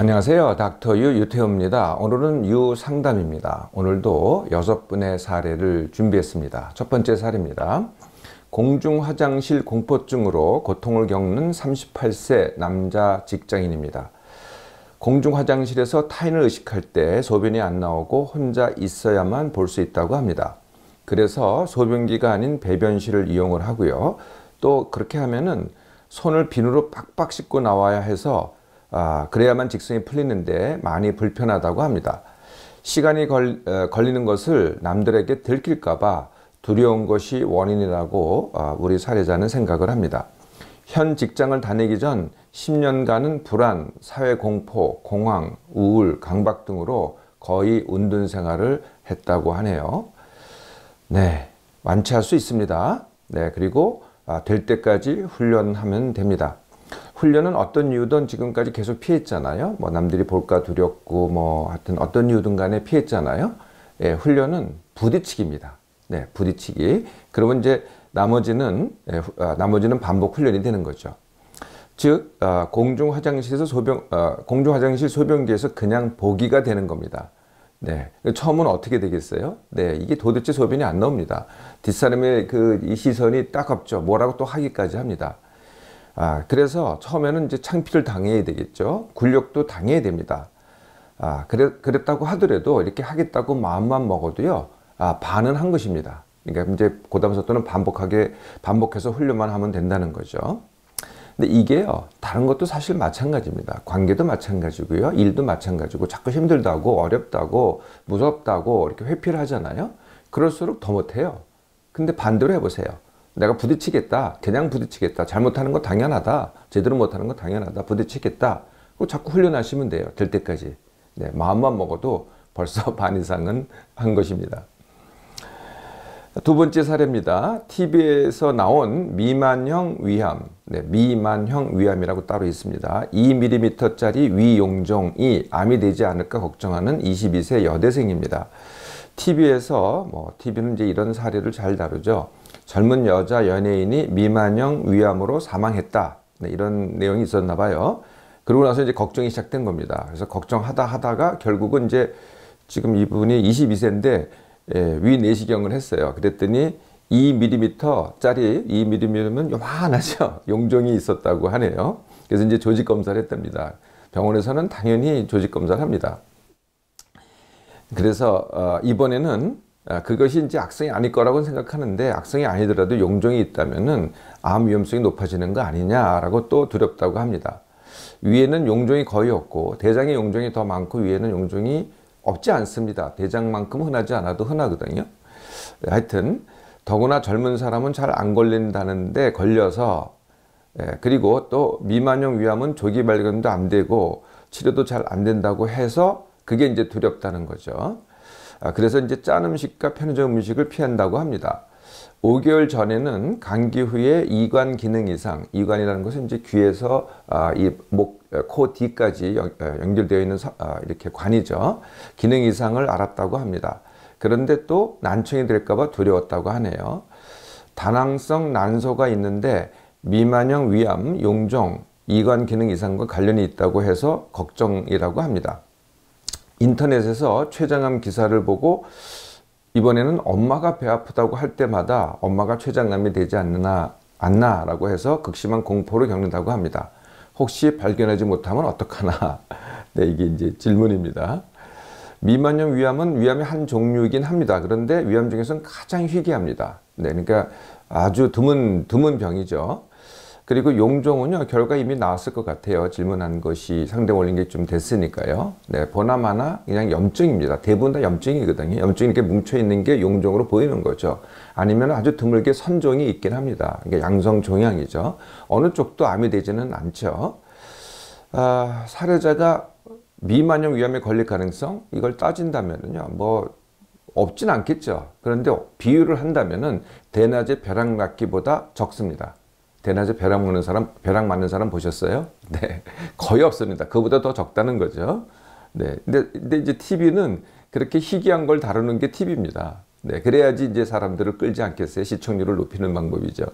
안녕하세요. 닥터 유 유태우입니다. 오늘은 유상담입니다. 오늘도 6분의 사례를 준비했습니다. 첫 번째 사례입니다. 공중화장실 공포증으로 고통을 겪는 38세 남자 직장인입니다. 공중화장실에서 타인을 의식할 때 소변이 안 나오고 혼자 있어야만 볼 수 있다고 합니다. 그래서 소변기가 아닌 배변실을 이용을 하고요. 또 그렇게 하면은 손을 비누로 빡빡 씻고 나와야 해서 그래야만 직성이 풀리는데 많이 불편하다고 합니다. 시간이 걸리는 것을 남들에게 들킬까봐 두려운 것이 원인이라고 우리 사례자는 생각을 합니다. 현 직장을 다니기 전 10년간은 불안, 사회공포, 공황, 우울, 강박 등으로 거의 운둔 생활을 했다고 하네요. 네, 완치할 수 있습니다. 네, 그리고 될 때까지 훈련하면 됩니다. 훈련은 어떤 이유든 지금까지 계속 피했잖아요. 뭐 남들이 볼까 두렵고 뭐 하여튼 어떤 이유든 간에 피했잖아요. 예, 훈련은 부딪히기입니다. 네, 부딪히기. 그러면 이제 나머지는 반복 훈련이 되는 거죠. 즉 공중화장실 소변기에서 그냥 보기가 되는 겁니다. 네, 처음은 어떻게 되겠어요? 네, 이게 도대체 소변이 안 나옵니다. 뒷사람의 이 시선이 따갑죠. 뭐라고 또 하기까지 합니다. 그래서 처음에는 이제 창피를 당해야 되겠죠. 굴욕도 당해야 됩니다. 그랬다고 하더라도 이렇게 하겠다고 마음만 먹어도요, 반은 한 것입니다. 그러니까 이제 고담속도는 반복해서 훈련만 하면 된다는 거죠. 근데 이게요, 다른 것도 사실 마찬가지입니다. 관계도 마찬가지고요, 일도 마찬가지고, 자꾸 힘들다고, 어렵다고, 무섭다고 이렇게 회피를 하잖아요. 그럴수록 더 못해요. 근데 반대로 해보세요. 내가 부딪히겠다, 그냥 부딪히겠다, 잘못하는 거 당연하다, 제대로 못하는 거 당연하다, 부딪히겠다. 자꾸 훈련하시면 돼요. 될 때까지. 네, 마음만 먹어도 벌써 반 이상은 한 것입니다. 두 번째 사례입니다. TV에서 나온 미만형 위암, 네, 미만형 위암이라고 따로 있습니다. 2mm짜리 위용종이 암이 되지 않을까 걱정하는 22세 여대생입니다. TV에서 TV는 이제 이런 사례를 잘 다루죠. 젊은 여자 연예인이 미만형 위암으로 사망했다. 네, 이런 내용이 있었나 봐요. 그러고 나서 이제 걱정이 시작된 겁니다. 그래서 걱정하다가 결국은 이제 지금 이분이 22세인데 위 내시경을 했어요. 그랬더니 2mm짜리 2mm면 요만하죠. 용종이 있었다고 하네요. 그래서 이제 조직 검사를 했답니다. 병원에서는 당연히 조직 검사를 합니다. 그래서 이번에는 그것이 이제 악성이 아닐 거라고 생각하는데, 악성이 아니더라도 용종이 있다면은 암 위험성이 높아지는 거 아니냐라고 또 두렵다고 합니다. 위에는 용종이 거의 없고 대장에 용종이 더 많고 위에는 용종이 없지 않습니다. 대장만큼 흔하지 않아도 흔하거든요. 하여튼 더구나 젊은 사람은 잘 안 걸린다는데 걸려서, 그리고 또 미만형 위암은 조기 발견도 안 되고 치료도 잘 안 된다고 해서 그게 이제 두렵다는 거죠. 그래서 이제 짠 음식과 편의점 음식을 피한다고 합니다. 5개월 전에는 감기 후에 이관 기능 이상, 이관이라는 것은 이제 귀에서 이 목, 코 뒤까지 연결되어 있는 이렇게 관이죠. 기능 이상을 알았다고 합니다. 그런데 또 난청이 될까봐 두려웠다고 하네요. 다낭성 난소가 있는데 미만형 위암, 용종, 이관 기능 이상과 관련이 있다고 해서 걱정이라고 합니다. 인터넷에서 췌장암 기사를 보고 이번에는 엄마가 배 아프다고 할 때마다 엄마가 췌장암이 되지 않나라고 해서 극심한 공포를 겪는다고 합니다. 혹시 발견하지 못하면 어떡하나? 네, 이게 이제 질문입니다. 미만형 위암은 위암의 한 종류이긴 합니다. 그런데 위암 중에서는 가장 희귀합니다. 네, 그러니까 아주 드문 병이죠. 그리고 용종은요, 결과 이미 나왔을 것 같아요. 질문한 것이 상대 올린 게 좀 됐으니까요. 네, 보나마나 그냥 염증입니다. 대부분 다 염증이거든요. 염증이 이렇게 뭉쳐있는 게 용종으로 보이는 거죠. 아니면 아주 드물게 선종이 있긴 합니다. 이게 양성 종양이죠. 어느 쪽도 암이 되지는 않죠. 사례자가 미만형 위암에 걸릴 가능성, 이걸 따진다면요, 없진 않겠죠. 그런데 비율을 한다면은 대낮에 벼락 맞기보다 적습니다. 대낮에 벼락 맞는 사람 보셨어요? 네, 거의 없습니다. 그보다 더 적다는 거죠. 네, 근데 이제 TV는 그렇게 희귀한 걸 다루는 게 TV입니다. 네, 그래야지 이제 사람들을 끌지 않겠어요. 시청률을 높이는 방법이죠.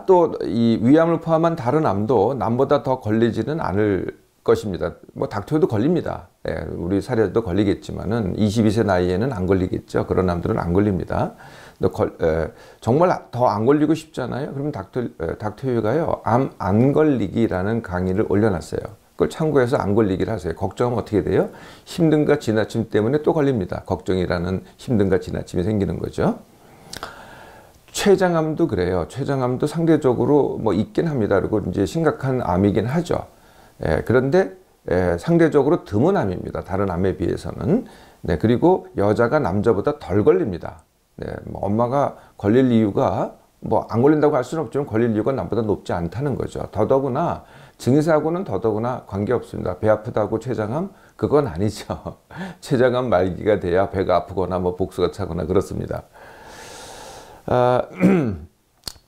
또 이 위암을 포함한 다른 암도 남보다 더 걸리지는 않을 것입니다. 뭐 닥터에도 걸립니다. 예, 우리 사례도 걸리겠지만은 22세 나이에는 안 걸리겠죠. 그런 암들은 안 걸립니다. 정말 더 안 걸리고 싶잖아요. 그럼 닥터유가요, 암 안 걸리기라는 강의를 올려놨어요. 그걸 참고해서 안 걸리기를 하세요. 걱정하면 어떻게 돼요? 힘듦과 지나침 때문에 또 걸립니다. 걱정이라는 힘듦과 지나침이 생기는 거죠. 췌장암도 그래요. 췌장암도 상대적으로 뭐 있긴 합니다. 그리고 이제 심각한 암이긴 하죠. 그런데 상대적으로 드문 암입니다. 다른 암에 비해서는. 네, 그리고 여자가 남자보다 덜 걸립니다. 네, 뭐 엄마가 걸릴 이유가 뭐 안 걸린다고 할 수는 없지만 걸릴 이유가 남보다 높지 않다는 거죠. 더더구나 증세하고는 더더구나 관계없습니다. 배 아프다고 췌장암? 그건 아니죠. 췌장암 말기가 돼야 배가 아프거나 뭐 복수가 차거나 그렇습니다.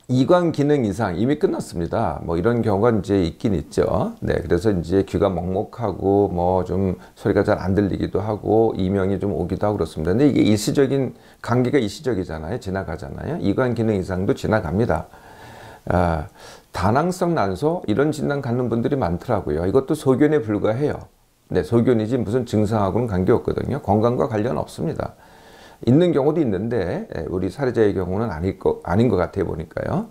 이관 기능 이상 이미 끝났습니다. 뭐 이런 경우가 이제 있긴 있죠. 네, 그래서 이제 귀가 먹먹하고 뭐 좀 소리가 잘 안 들리기도 하고 이명이 좀 오기도 하고 그렇습니다. 근데 이게 일시적인 감기가 일시적이잖아요. 지나가잖아요. 이관 기능 이상도 지나갑니다. 다낭성 난소 이런 진단 갖는 분들이 많더라고요. 이것도 소견에 불과해요. 네, 소견이지 무슨 증상하고는 관계없거든요. 건강과 관련 없습니다. 있는 경우도 있는데 우리 사례자의 경우는 아닌 것 같아 보니까요.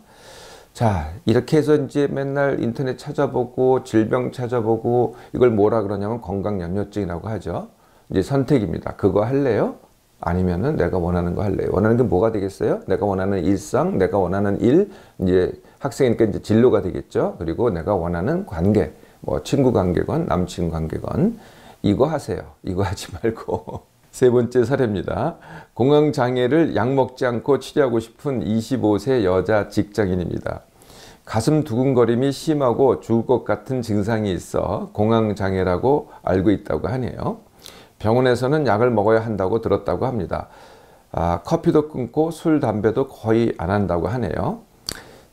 자, 이렇게 해서 이제 맨날 인터넷 찾아보고 질병 찾아보고 이걸 뭐라 그러냐면 건강염려증이라고 하죠. 이제 선택입니다. 그거 할래요? 아니면은 내가 원하는 거 할래요? 원하는 게 뭐가 되겠어요? 내가 원하는 일상, 내가 원하는 일, 이제 학생이니까 이제 진로가 되겠죠. 그리고 내가 원하는 관계, 뭐 친구 관계건 남친 관계건 이거 하세요. 이거 하지 말고. 세 번째 사례입니다. 공황장애를 약 먹지 않고 치료하고 싶은 25세 여자 직장인입니다. 가슴 두근거림이 심하고 죽을 것 같은 증상이 있어 공황장애라고 알고 있다고 하네요. 병원에서는 약을 먹어야 한다고 들었다고 합니다. 커피도 끊고 술, 담배도 거의 안 한다고 하네요.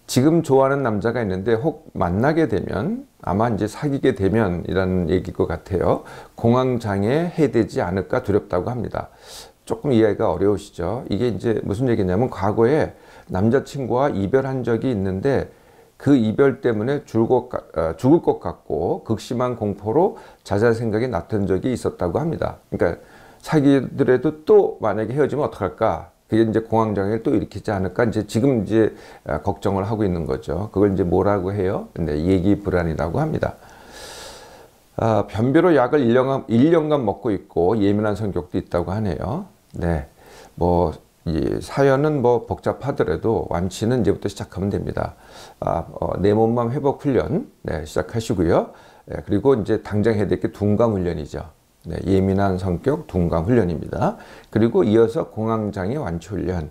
지금 좋아하는 남자가 있는데 혹 만나게 되면 아마 이제 사귀게 되면 이라는 얘기일 것 같아요. 공황장애에 해되지 않을까 두렵다고 합니다. 조금 이해가 어려우시죠? 이게 이제 무슨 얘기냐면 과거에 남자친구와 이별한 적이 있는데 그 이별 때문에 죽을 것 같고 극심한 공포로 자살 생각이 났던 적이 있었다고 합니다. 그러니까 사귀더라도 또 만약에 헤어지면 어떡할까? 그게 이제 공황장애를 또 일으키지 않을까? 이제 지금 이제 걱정을 하고 있는 거죠. 그걸 이제 뭐라고 해요? 네, 얘기 불안이라고 합니다. 변비로 약을 1년간 먹고 있고 예민한 성격도 있다고 하네요. 네, 뭐 이 사연은 뭐 복잡하더라도 완치는 이제부터 시작하면 됩니다. 내 몸만 회복 훈련 시작하시고요. 그리고 이제 당장 해야 될 게 둔감 훈련이죠. 네, 예민한 성격 둔감 훈련입니다. 그리고 이어서 공황장애 완치 훈련.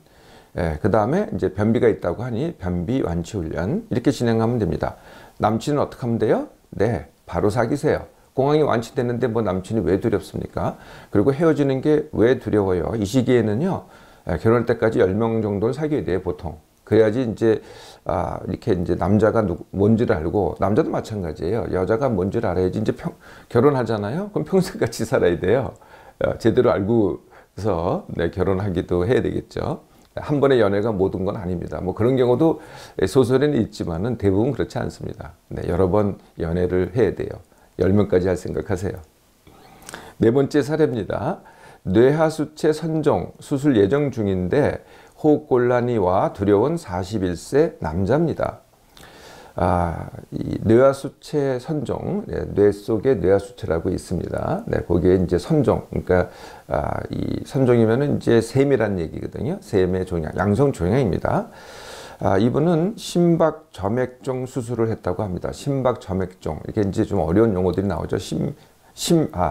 그 다음에 이제 변비가 있다고 하니 변비 완치 훈련 이렇게 진행하면 됩니다. 남친은 어떻게 하면 돼요? 네, 바로 사귀세요. 공황이 완치됐는데 뭐 남친이 왜 두렵습니까? 그리고 헤어지는 게 왜 두려워요? 이 시기에는요, 결혼할 때까지 10명 정도는 사귀어야 돼요, 보통. 그래야지 이제, 이렇게 이제 남자가 뭔지를 알고, 남자도 마찬가지예요. 여자가 뭔지를 알아야지 이제 결혼하잖아요? 그럼 평생 같이 살아야 돼요. 제대로 알고서 결혼하기도 해야 되겠죠. 한 번의 연애가 모든 건 아닙니다. 뭐 그런 경우도 소설에는 있지만은 대부분 그렇지 않습니다. 여러 번 연애를 해야 돼요. 10명까지 할 생각하세요. 네 번째 사례입니다. 뇌하수체 선종 수술 예정 중인데 호흡곤란이 와 두려운 41세 남자입니다. 이 뇌하수체 선종, 뇌 속에 뇌하수체라고 있습니다. 거기에 이제 선종, 그러니까 이 선종이면은 이제 셈이란 얘기거든요. 셈의 종양, 양성 종양입니다. 이분은 심박 점액종 수술을 했다고 합니다. 심박 점액종, 이게 이제 좀 어려운 용어들이 나오죠.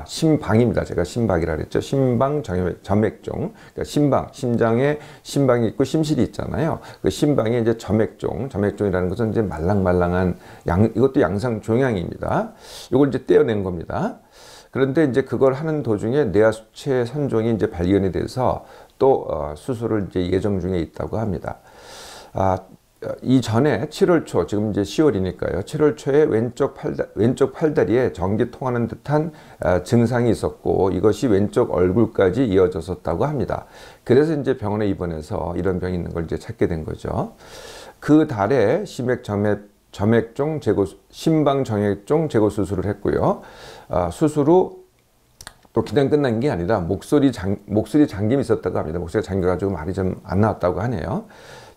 심방입니다. 제가 심박이라 그랬죠. 심방 점액종. 그러니까 심장에 심방이 있고 심실이 있잖아요. 그 심방에 이제 점액종이라는 것은 이제 말랑말랑한 이것도 양상 종양입니다. 이걸 이제 떼어낸 겁니다. 그런데 이제 그걸 하는 도중에 뇌하수체 선종이 이제 발견이 돼서 또 수술을 이제 예정 중에 있다고 합니다. 이전에 7월 초, 지금 이제 10월이니까요. 7월 초에 왼쪽 팔다리에 전기 통하는 듯한 증상이 있었고, 이것이 왼쪽 얼굴까지 이어졌었다고 합니다. 그래서 이제 병원에 입원해서 이런 병이 있는 걸 이제 찾게 된 거죠. 그 달에 심방정액종 제거 수술을 했고요. 수술 후 또 그냥 끝난 게 아니라 목소리 잠김이 있었다고 합니다. 목소리가 잠겨가지고 말이 좀 안 나왔다고 하네요.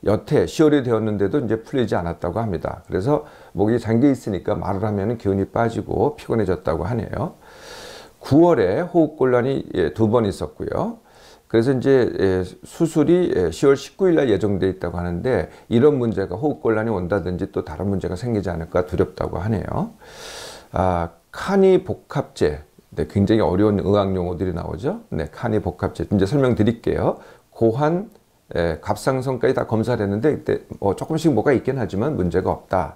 여태 10월이 되었는데도 이제 풀리지 않았다고 합니다. 그래서 목이 잠겨 있으니까 말을 하면 기운이 빠지고 피곤해졌다고 하네요. 9월에 호흡곤란이 2번 있었고요. 그래서 이제 수술이 10월 19일 날 예정되어 있다고 하는데, 이런 문제가 호흡곤란이 온다든지 또 다른 문제가 생기지 않을까 두렵다고 하네요. 칸이 복합제. 네, 굉장히 어려운 의학 용어들이 나오죠. 네, 칸이 복합제. 이제 설명드릴게요. 고환, 갑상선까지 다 검사를 했는데, 그때 조금씩 뭐가 있긴 하지만 문제가 없다.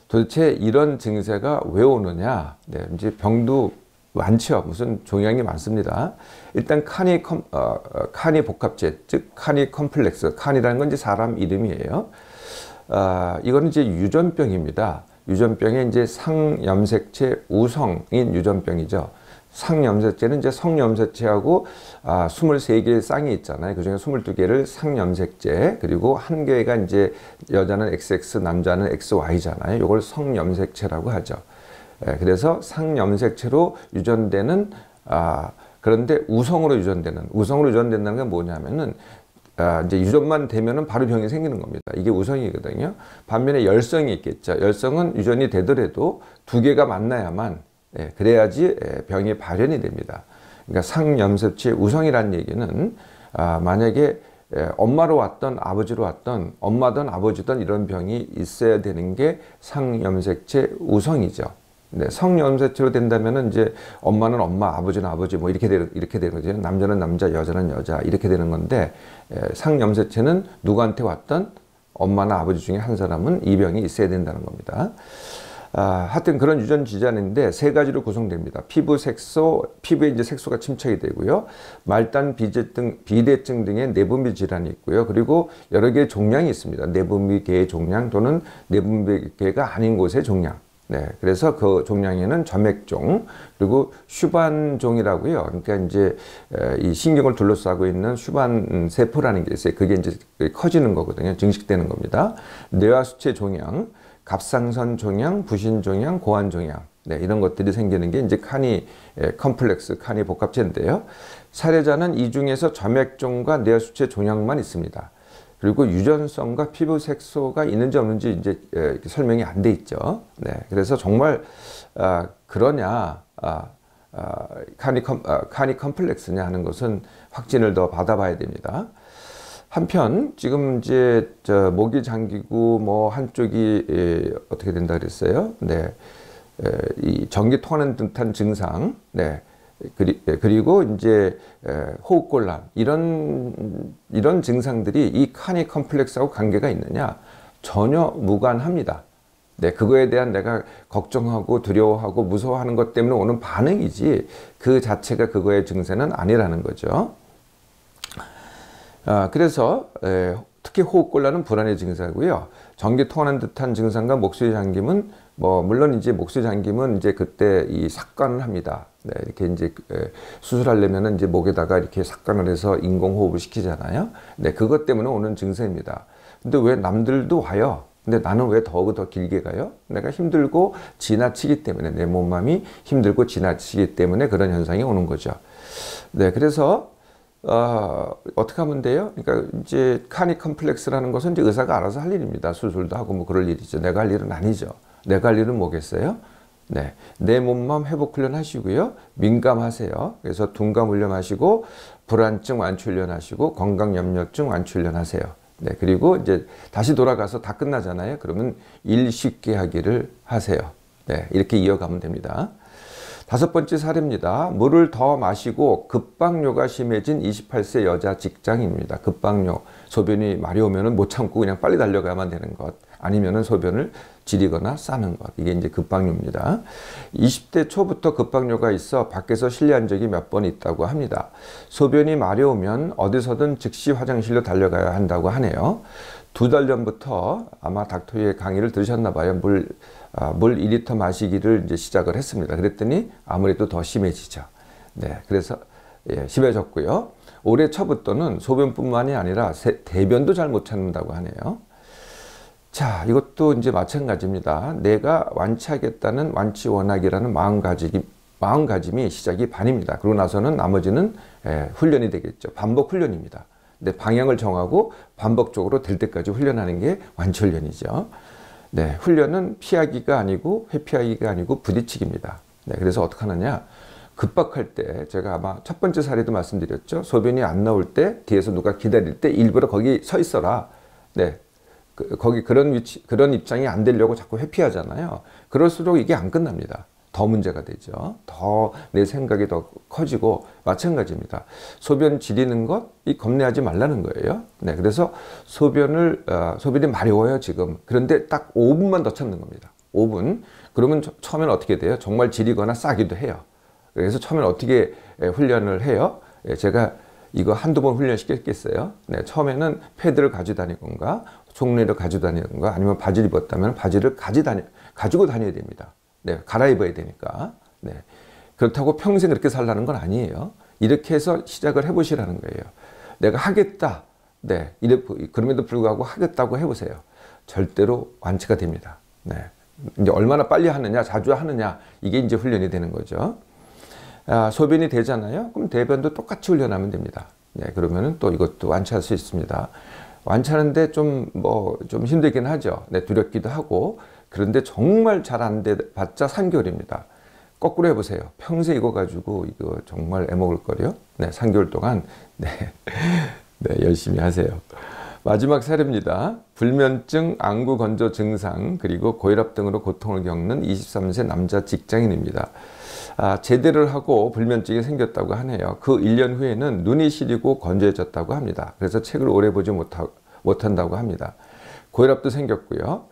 도대체 이런 증세가 왜 오느냐? 네, 이제 병도 많죠. 무슨 종양이 많습니다. 일단 칸이 복합제, 즉 칸이 컴플렉스. 칸이라는 건 이제 사람 이름이에요. 이거는 이제 유전병입니다. 유전병에 이제 상염색체 우성인 유전병이죠. 상염색체는 이제 성염색체하고 23개의 쌍이 있잖아요. 그 중에 22개를 상염색체, 그리고 한 개가 이제 여자는 XX, 남자는 XY잖아요. 이걸 성염색체라고 하죠. 그래서 상염색체로 유전되는, 그런데 우성으로 유전된다는 게 뭐냐면은, 이제 유전만 되면은 바로 병이 생기는 겁니다. 이게 우성이거든요. 반면에 열성이 있겠죠. 열성은 유전이 되더라도 2개가 만나야만, 그래야지 병이 발현이 됩니다. 그러니까 상염색체 우성이라는 얘기는, 만약에 엄마로 왔던 아버지로 왔던, 엄마든 아버지든 이런 병이 있어야 되는 게 상염색체 우성이죠. 네, 성염색체로 된다면은 이제 엄마는 엄마, 아버지는 아버지, 뭐 이렇게 되는 거죠. 남자는 남자, 여자는 여자, 이렇게 되는 건데, 상염색체는 누구한테 왔던 엄마나 아버지 중에 한 사람은 이 병이 있어야 된다는 겁니다. 하여튼 그런 유전 질환인데 3가지로 구성됩니다. 피부에 이제 색소가 침착이 되고요. 말단 비대증 등의 내분비 질환이 있고요. 그리고 여러 개의 종양이 있습니다. 내분비계의 종양 또는 내분비계가 아닌 곳의 종양. 네, 그래서 그 종양에는 점액종, 그리고 슈반종이라고요. 그러니까 이제 이 신경을 둘러싸고 있는 슈반 세포라는 게 있어요. 그게 이제 커지는 거거든요. 증식되는 겁니다. 뇌하수체 종양, 갑상선 종양, 부신 종양, 고환 종양. 네, 이런 것들이 생기는 게 이제 칸이 컴플렉스, 칸이 복합체인데요. 사례자는 이 중에서 점액종과 뇌하수체 종양만 있습니다. 그리고 유전성과 피부 색소가 있는지 없는지 이제 설명이 안 돼 있죠. 네, 그래서 정말 그러냐, 칸이 컴플렉스냐 하는 것은 확진을 더 받아봐야 됩니다. 한편 지금 이제 목이 잠기고 뭐 한쪽이 어떻게 된다 그랬어요? 네, 이 전기 통하는 듯한 증상. 네. 그리고 이제 호흡곤란, 이런 증상들이 이 칸이 컴플렉스하고 관계가 있느냐? 전혀 무관합니다. 네, 그거에 대한 내가 걱정하고 두려워하고 무서워하는 것 때문에 오는 반응이지, 그 자체가 그거의 증세는 아니라는 거죠. 그래서 특히 호흡곤란은 불안의 증상이고요. 전기 통하는 듯한 증상과 목소리 잠김은 물론 이제 목소리 잠김은 이제 그때 이 삭관을 합니다. 네, 이렇게 이제 수술하려면은 이제 목에다가 이렇게 삭관을 해서 인공호흡을 시키잖아요. 네, 그것 때문에 오는 증세입니다. 근데 왜 남들도 와요? 근데 나는 왜 더 길게 가요? 내가 힘들고 지나치기 때문에, 내 몸맘이 힘들고 지나치기 때문에 그런 현상이 오는 거죠. 네, 그래서 어떻게 하면 돼요? 그러니까 이제 칸이 컴플렉스라는 것은 이제 의사가 알아서 할 일입니다. 수술도 하고 뭐 그럴 일이죠. 내가 할 일은 아니죠. 내가 할 일은 뭐겠어요? 네, 내 몸만 회복 훈련 하시고요. 민감하세요. 그래서 둔감 훈련 하시고, 불안증 완치 훈련 하시고, 건강염려증 완치 훈련 하세요. 네, 그리고 이제 다시 돌아가서 다 끝나잖아요. 그러면 일 쉽게 하기를 하세요. 네, 이렇게 이어가면 됩니다. 5번째 사례입니다. 물을 더 마시고 급박뇨가 심해진 28세 여자 직장인입니다. 급박뇨, 소변이 마려우면 못 참고 그냥 빨리 달려가야만 되는 것. 아니면은 소변을 지리거나 싸는 것. 이게 이제 급박요입니다. 20대 초부터 급박요가 있어 밖에서 실례한 적이 몇 번 있다고 합니다. 소변이 마려우면 어디서든 즉시 화장실로 달려가야 한다고 하네요. 2달 전부터 아마 닥터의 강의를 들으셨나 봐요. 물 2리터 마시기를 이제 시작을 했습니다. 그랬더니 아무래도 더 심해지죠. 네, 그래서 심해졌고요. 올해 초부터는 소변뿐만이 아니라 대변도 잘 못 찾는다고 하네요. 자, 이것도 이제 마찬가지입니다. 내가 완치하겠다는 완치 원학이라는 마음가짐이 시작이 반입니다. 그러고 나서는 나머지는 훈련이 되겠죠. 반복 훈련입니다. 내 방향을 정하고 반복적으로 될 때까지 훈련하는 게 완치 훈련이죠. 네, 훈련은 피하기가 아니고 회피하기가 아니고 부딪히기입니다. 네, 그래서 어떻게 하느냐? 급박할 때 제가 아마 첫 번째 사례도 말씀드렸죠. 소변이 안 나올 때 뒤에서 누가 기다릴 때 일부러 거기 서 있어라. 네, 거기 그런 입장이 안 되려고 자꾸 회피하잖아요. 그럴수록 이게 안 끝납니다. 더 문제가 되죠. 더 내 생각이 더 커지고 마찬가지입니다. 소변 지리는 것, 이 겁내하지 말라는 거예요. 네, 그래서 소변이 마려워요, 지금. 그런데 딱 5분만 더 참는 겁니다. 5분. 그러면 처음엔 어떻게 돼요? 정말 지리거나 싸기도 해요. 그래서 처음엔 어떻게 훈련을 해요? 제가 이거 한두 번 훈련시켰겠어요? 네, 처음에는 패드를 가지고 다니건가, 속내를 가지고 다니건가, 아니면 바지를 입었다면 바지를 가지고 다녀야 됩니다. 네, 갈아입어야 되니까. 네. 그렇다고 평생 그렇게 살라는 건 아니에요. 이렇게 해서 시작을 해보시라는 거예요. 내가 하겠다. 네. 그럼에도 불구하고 하겠다고 해보세요. 절대로 완치가 됩니다. 네. 이제 얼마나 빨리 하느냐, 자주 하느냐, 이게 이제 훈련이 되는 거죠. 소변이 되잖아요. 그럼 대변도 똑같이 훈련하면 됩니다. 네. 그러면은 또 이것도 완치할 수 있습니다. 완치하는데 좀 힘들긴 하죠. 네. 두렵기도 하고. 그런데 정말 잘 안 돼 봤자 3개월입니다. 거꾸로 해보세요. 평생 이거 가지고 이거 정말 애먹을 거요. 네, 3개월 동안 네, 열심히 하세요. 마지막 사례입니다. 불면증, 안구 건조 증상, 그리고 고혈압 등으로 고통을 겪는 23세 남자 직장인입니다. 제대를 하고 불면증이 생겼다고 하네요. 그 1년 후에는 눈이 시리고 건조해졌다고 합니다. 그래서 책을 오래 보지 못한다고 합니다. 고혈압도 생겼고요.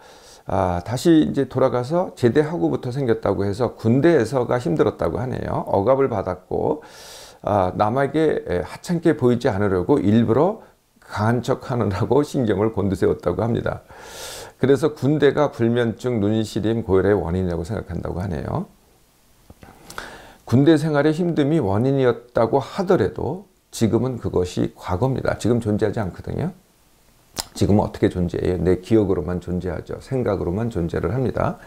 다시 이제 돌아가서 제대하고부터 생겼다고 해서 군대에서가 힘들었다고 하네요. 억압을 받았고, 남에게 하찮게 보이지 않으려고 일부러 강한 척 하느라고 신경을 곤두세웠다고 합니다. 그래서 군대가 불면증, 눈시림, 고혈압의 원인이라고 생각한다고 하네요. 군대 생활의 힘듦이 원인이었다고 하더라도 지금은 그것이 과거입니다. 지금 존재하지 않거든요. 지금은 어떻게 존재해요? 내 기억으로만 존재하죠. 생각으로만 존재를 합니다.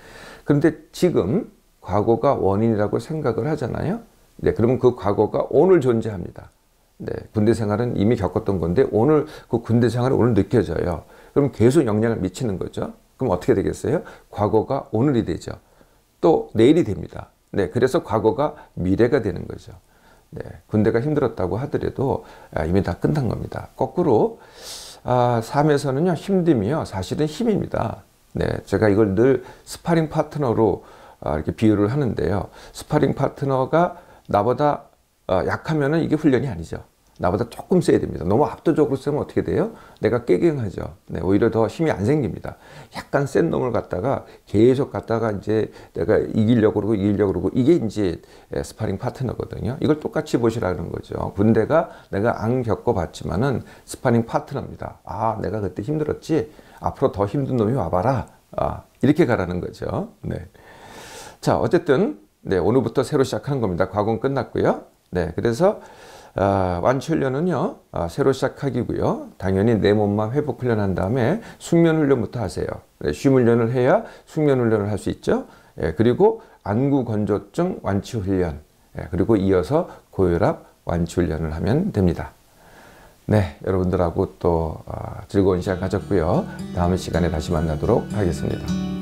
그런데 지금 과거가 원인이라고 생각을 하잖아요. 네, 그러면 그 과거가 오늘 존재합니다. 네, 군대 생활은 이미 겪었던 건데 오늘 그 군대 생활이 오늘 느껴져요. 그럼 계속 영향을 미치는 거죠. 그럼 어떻게 되겠어요? 과거가 오늘이 되죠. 또 내일이 됩니다. 네, 그래서 과거가 미래가 되는 거죠. 네, 군대가 힘들었다고 하더라도 이미 다 끝난 겁니다. 거꾸로 삶에서는요, 힘듦이요, 사실은 힘입니다. 네, 제가 이걸 늘 스파링 파트너로 이렇게 비유를 하는데요. 스파링 파트너가 나보다 약하면은 이게 훈련이 아니죠. 나보다 조금 세야 됩니다. 너무 압도적으로 세면 어떻게 돼요? 내가 깨갱하죠. 네, 오히려 더 힘이 안 생깁니다. 약간 센 놈을 갖다가 계속 갖다가 이제 내가 이기려고 그러고 이게 이제 스파링 파트너거든요. 이걸 똑같이 보시라는 거죠. 군대가 내가 안 겪어봤지만은 스파링 파트너입니다. 내가 그때 힘들었지. 앞으로 더 힘든 놈이 와봐라. 이렇게 가라는 거죠. 네. 자, 어쨌든 네, 오늘부터 새로 시작하는 겁니다. 과거는 끝났고요. 네, 그래서 완치 훈련은요, 새로 시작하기고요. 당연히 내 몸만 회복 훈련한 다음에 숙면 훈련부터 하세요. 네, 쉼 훈련을 해야 숙면 훈련을 할 수 있죠. 그리고 안구 건조증 완치 훈련, 그리고 이어서 고혈압 완치 훈련을 하면 됩니다. 네, 여러분들하고 또 즐거운 시간 가졌고요. 다음 시간에 다시 만나도록 하겠습니다.